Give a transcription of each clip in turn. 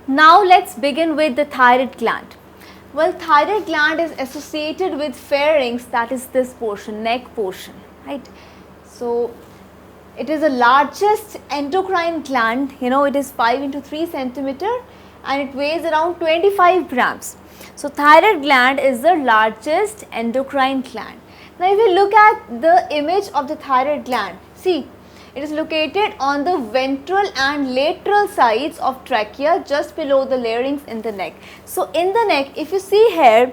Now let's begin with the thyroid gland. Well, thyroid gland is associated with pharynx, that is this portion, neck portion, right? So it is the largest endocrine gland, it is 5 into 3 centimeter and it weighs around 25 grams. So thyroid gland is the largest endocrine gland. Now if you look at the image of the thyroid gland, see, it is located on the ventral and lateral sides of trachea, just below the larynx in the neck. So in the neck, if you see here,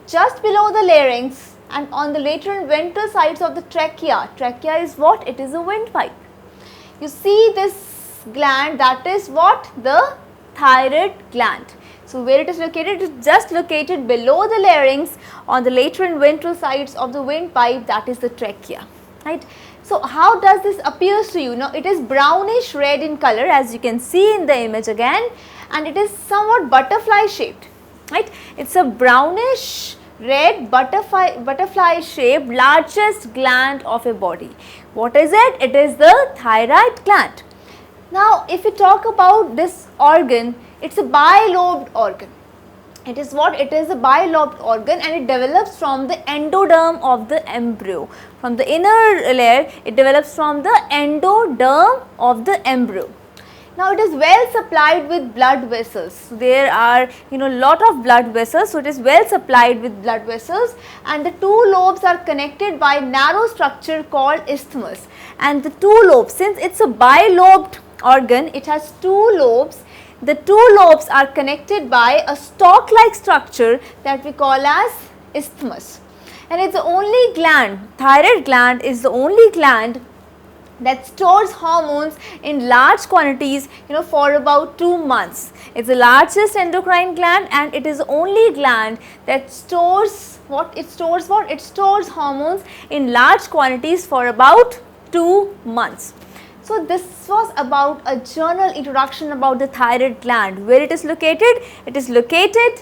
just below the larynx and on the lateral and ventral sides of the trachea, trachea is what? It is a windpipe. You see this gland, that is what? The thyroid gland. So where it is located? It is just located below the larynx on the lateral and ventral sides of the windpipe, that is the trachea, right? So how does this appears to you? Now it is brownish red in color, as you can see in the image again, and it is somewhat butterfly shaped, right? It's a brownish red butterfly shaped largest gland of a body. What is it? It is the thyroid gland. Now if we talk about this organ, it's a bilobed organ. It is what? It is a bilobed organ and it develops from the endoderm of the embryo. From the inner layer, it develops from the endoderm of the embryo. Now it is well supplied with blood vessels. There are lot of blood vessels, so it is well supplied with blood vessels, and the two lobes are connected by narrow structure called isthmus. And the two lobes, since it's a bilobed organ, it has two lobes. The two lobes are connected by a stalk-like structure that we call as isthmus. And it's the only gland, thyroid gland is the only gland that stores hormones in large quantities for about 2 months. It's the largest endocrine gland and it is the only gland that stores what? It stores what? It stores hormones in large quantities for about 2 months. So this was about a general introduction about the thyroid gland. Where it is located? It is located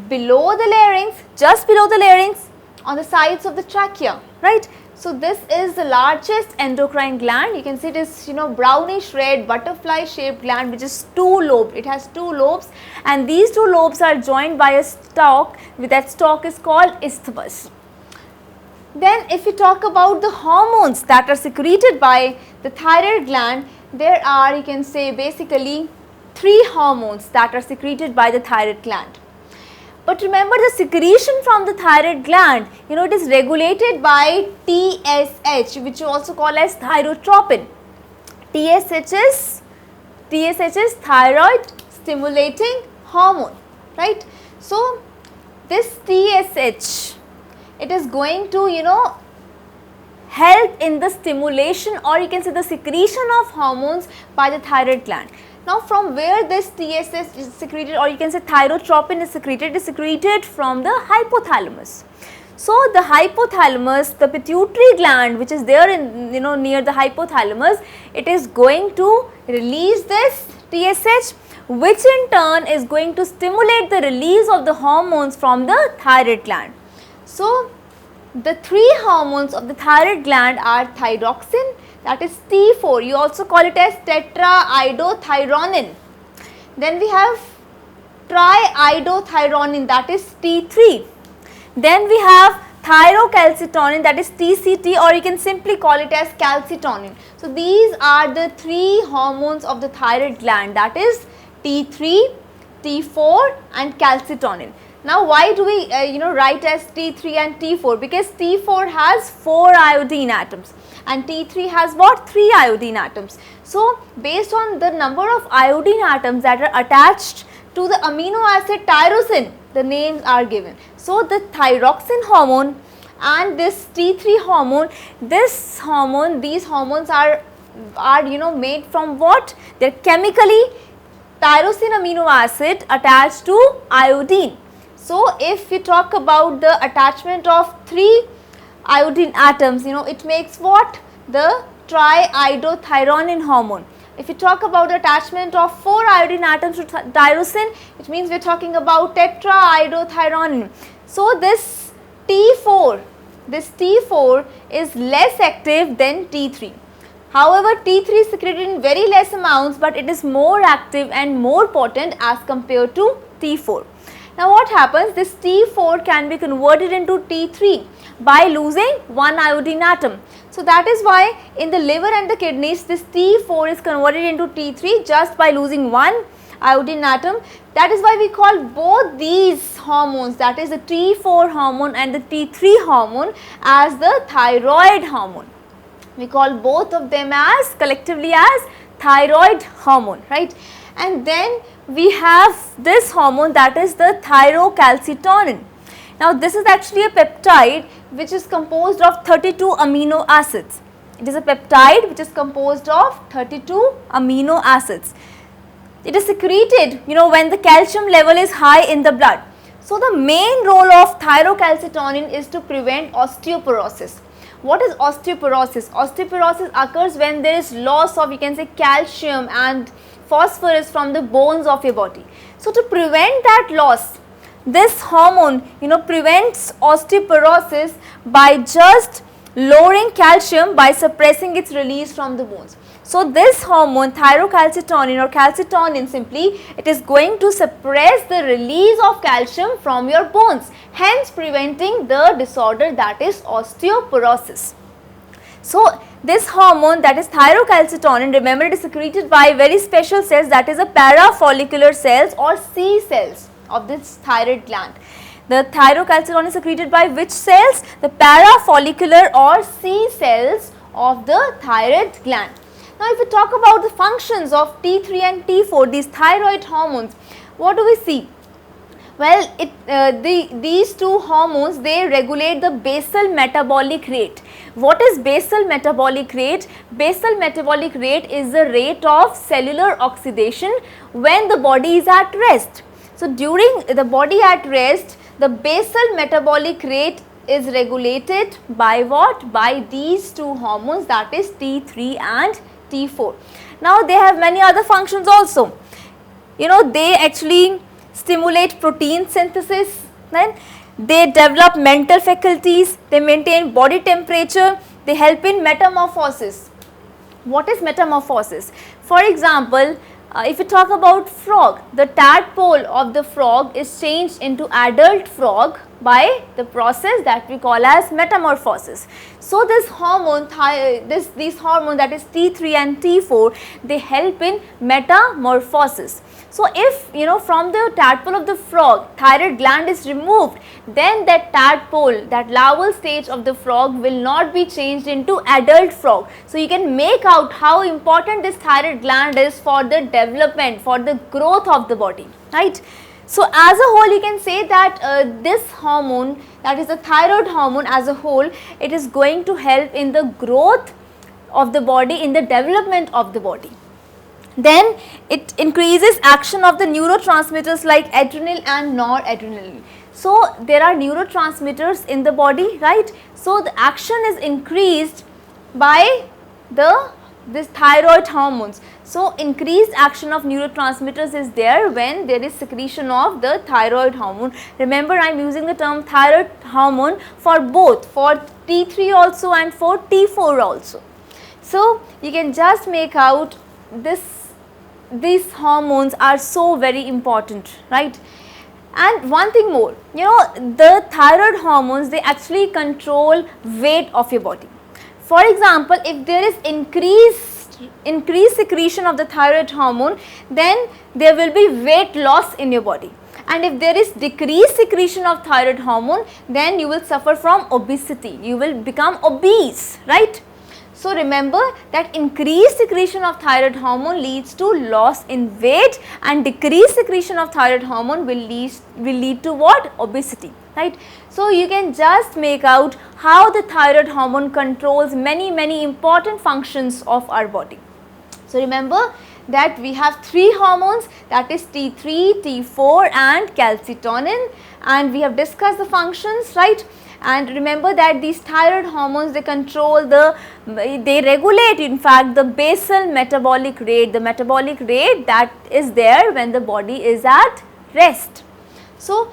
below the larynx, just below the larynx on the sides of the trachea, right? So this is the largest endocrine gland. You can see it is brownish red butterfly shaped gland which is two lobed. It has two lobes and these two lobes are joined by a stalk. With that stalk is called isthmus. Then if we talk about the hormones that are secreted by the thyroid gland, there are, you can say, basically 3 hormones that are secreted by the thyroid gland. But remember, the secretion from the thyroid gland, it is regulated by TSH, which you also call as thyrotropin. TSH is thyroid stimulating hormone, right? So this TSH, it is going to help in the stimulation, or you can say the secretion of hormones by the thyroid gland. Now from where this TSH is secreted, or you can say thyrotropin is secreted from the hypothalamus. So the hypothalamus, the pituitary gland which is there in near the hypothalamus, it is going to release this TSH, which in turn is going to stimulate the release of the hormones from the thyroid gland. So the 3 hormones of the thyroid gland are thyroxine, that is T4, you also call it as tetraiodothyronin. Then we have triiodothyronin, that is T3. Then we have thyrocalcitonin, that is TCT, or you can simply call it as calcitonin. So these are the 3 hormones of the thyroid gland, that is T3, T4 and calcitonin. Now why do we write as T3 and T4? Because T4 has 4 iodine atoms and T3 has what? 3 iodine atoms. So based on the number of iodine atoms that are attached to the amino acid tyrosine, the names are given. So the thyroxine hormone and this T3 hormone, these hormones are made from what? They are chemically tyrosine amino acid attached to iodine. So if we talk about the attachment of 3 iodine atoms, it makes what? The triiodothyronin hormone. If we talk about the attachment of 4 iodine atoms to tyrosine, it means we are talking about tetraiodothyronin. So this T4 is less active than T3. However, T3 is secreted in very less amounts, but it is more active and more potent as compared to T4. Now what happens? This T4 can be converted into T3 by losing one iodine atom. So that is why in the liver and the kidneys this T4 is converted into T3 just by losing one iodine atom. That is why we call both these hormones, that is the T4 hormone and the T3 hormone, as the thyroid hormone. We call both of them as collectively as thyroid hormone, right? And then we have this hormone, that is the Thyrocalcitonin. Now this is actually a peptide which is composed of 32 amino acids. It is a peptide which is composed of 32 amino acids. It is secreted, when the calcium level is high in the blood. So the main role of Thyrocalcitonin is to prevent osteoporosis. What is osteoporosis? Osteoporosis occurs when there is loss of, you can say, calcium and phosphorus from the bones of your body. So to prevent that loss, this hormone prevents osteoporosis by just lowering calcium by suppressing its release from the bones. So this hormone, Thyrocalcitonin or calcitonin simply, it is going to suppress the release of calcium from your bones, hence preventing the disorder, that is osteoporosis. So this hormone, that is Thyrocalcitonin, remember it is secreted by very special cells, that is a parafollicular cells or C cells of this thyroid gland. The Thyrocalcitonin is secreted by which cells? The parafollicular or C cells of the thyroid gland. Now if we talk about the functions of T3 and T4, these thyroid hormones, what do we see? Well, these two hormones, they regulate the basal metabolic rate. What is basal metabolic rate? Basal metabolic rate is the rate of cellular oxidation when the body is at rest. So during the body at rest, the basal metabolic rate is regulated by what? By these two hormones, that is T3 and T4. Now they have many other functions also. They actually stimulate protein synthesis, then they develop mental faculties, they maintain body temperature, they help in metamorphosis. What is metamorphosis? For example, if you talk about frog, the tadpole of the frog is changed into adult frog by the process that we call as metamorphosis. So this hormone, these hormones, that is T3 and T4, they help in metamorphosis. So if from the tadpole of the frog, thyroid gland is removed, then that tadpole, that larval stage of the frog will not be changed into adult frog. So you can make out how important this thyroid gland is for the development, for the growth of the body, right? So as a whole, you can say that this hormone, that is the thyroid hormone as a whole, it is going to help in the growth of the body, in the development of the body. Then it increases action of the neurotransmitters like adrenal and noradrenaline. So there are neurotransmitters in the body, right? So the action is increased by this thyroid hormones. So increased action of neurotransmitters is there when there is secretion of the thyroid hormone. Remember, I am using the term thyroid hormone for both, for T3 also and for T4 also. So you can just make out these hormones are so very important, right? And one thing more, the thyroid hormones, they actually control weight of your body. For example, if there is increased secretion of the thyroid hormone, then there will be weight loss in your body. And if there is decreased secretion of thyroid hormone, then you will suffer from obesity. You will become obese, right? So remember that increased secretion of thyroid hormone leads to loss in weight, and decreased secretion of thyroid hormone will lead to what? Obesity, right? So you can just make out how the thyroid hormone controls many important functions of our body. So remember that we have three hormones, that is T3, T4 and calcitonin, and we have discussed the functions, right? And remember that these thyroid hormones, they regulate in fact the basal metabolic rate, the metabolic rate that is there when the body is at rest. So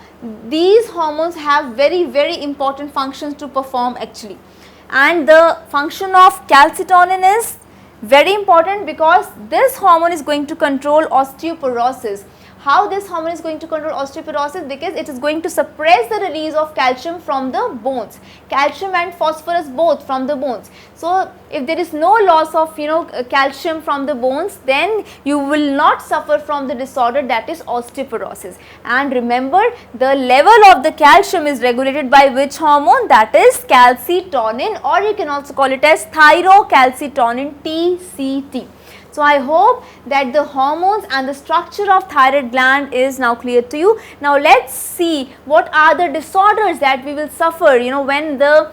these hormones have very important functions to perform actually, and the function of calcitonin is Very important, because this hormone is going to control osteoporosis. How this hormone is going to control osteoporosis? Because it is going to suppress the release of calcium from the bones, calcium and phosphorus both from the bones. So if there is no loss of calcium from the bones, then you will not suffer from the disorder, that is osteoporosis. And remember, the level of the calcium is regulated by which hormone? That is calcitonin, or you can also call it as thyrocalcitonin, TCT. So I hope that the hormones and the structure of thyroid gland is now clear to you. Now let's see what are the disorders that we will suffer when the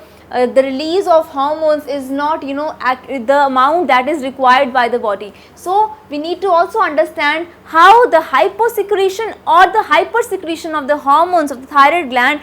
release of hormones is not the amount that is required by the body. So we need to also understand how the hyposecretion or the hypersecretion of the hormones of the thyroid gland